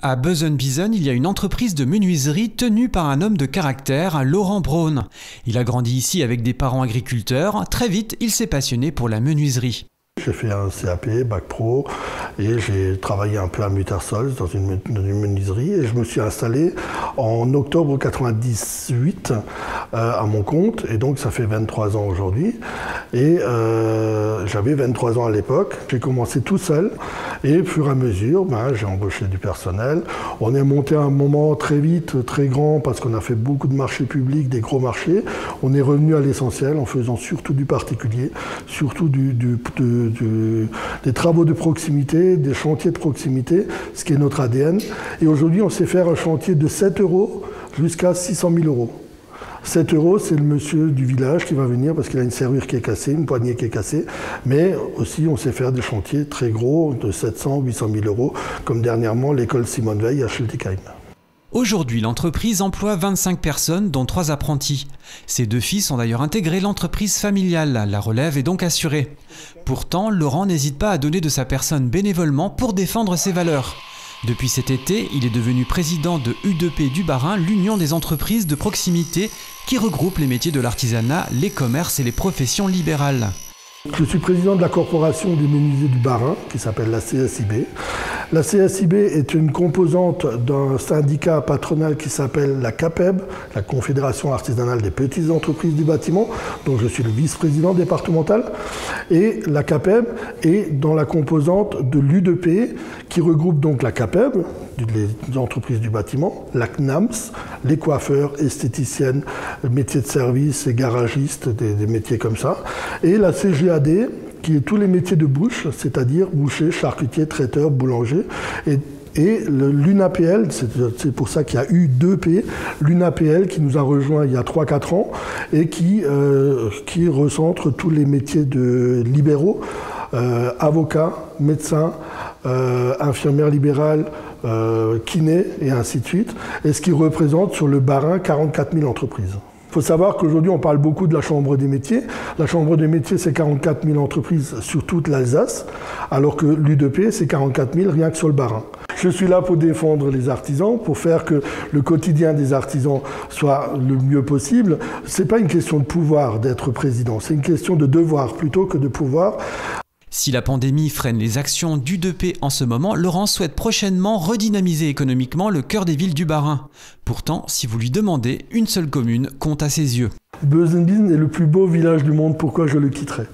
À Bezenbiesen, il y a une entreprise de menuiserie tenue par un homme de caractère, Laurent Braun. Il a grandi ici avec des parents agriculteurs. Très vite, il s'est passionné pour la menuiserie. J'ai fait un CAP, bac pro, et j'ai travaillé un peu à Muttersols dans une menuiserie. Et je me suis installé en octobre 98 à mon compte, et donc ça fait 23 ans aujourd'hui. Et j'avais 23 ans à l'époque. J'ai commencé tout seul, et au fur et à mesure, j'ai embauché du personnel. On est monté à un moment très vite, très grand, parce qu'on a fait beaucoup de marchés publics, des gros marchés. On est revenu à l'essentiel en faisant surtout du particulier, surtout des travaux de proximité, des chantiers de proximité, ce qui est notre ADN. Et aujourd'hui, on sait faire un chantier de 7 € jusqu'à 600 000 €. 7 €, c'est le monsieur du village qui va venir parce qu'il a une serrure qui est cassée, une poignée qui est cassée. Mais aussi, on sait faire des chantiers très gros de 700 800 000 €, comme dernièrement l'école Simone Veil à Schiltigheim. Aujourd'hui, l'entreprise emploie 25 personnes, dont 3 apprentis. Ses 2 fils ont d'ailleurs intégré l'entreprise familiale. La relève est donc assurée. Pourtant, Laurent n'hésite pas à donner de sa personne bénévolement pour défendre ses valeurs. Depuis cet été, il est devenu président de U2P du Bas-Rhin, l'union des entreprises de proximité qui regroupe les métiers de l'artisanat, les commerces et les professions libérales. Je suis président de la corporation des menuisiers du Bas-Rhin, qui s'appelle la CSIB. La CSIB est une composante d'un syndicat patronal qui s'appelle la CAPEB, la Confédération artisanale des petites entreprises du bâtiment, dont je suis le vice-président départemental. Et la CAPEB est dans la composante de l'U2P, qui regroupe donc la CAPEB, les entreprises du bâtiment, la CNAMS, les coiffeurs, esthéticiennes, métiers de service et garagistes, des métiers comme ça, et la CGAD, qui est tous les métiers de bouche, c'est-à-dire boucher, charcutier, traiteur, boulanger, et l'UNAPL, c'est pour ça qu'il y a U2P, l'UNAPL qui nous a rejoint il y a 3-4 ans et qui recentre tous les métiers de libéraux, avocats, médecins, infirmières libérales, kiné et ainsi de suite, et ce qui représente sur le Bas-Rhin 44 000 entreprises. Il faut savoir qu'aujourd'hui, on parle beaucoup de la Chambre des métiers. La Chambre des métiers, c'est 44 000 entreprises sur toute l'Alsace, alors que l'U2P, c'est 44 000 rien que sur le Bas-Rhin. Je suis là pour défendre les artisans, pour faire que le quotidien des artisans soit le mieux possible. Ce n'est pas une question de pouvoir d'être président, c'est une question de devoir plutôt que de pouvoir. Si la pandémie freine les actions d'U2P en ce moment, Laurent souhaite prochainement redynamiser économiquement le cœur des villes du Bas-Rhin. Pourtant, si vous lui demandez, une seule commune compte à ses yeux. Bezenbiesen est le plus beau village du monde, pourquoi je le quitterais ?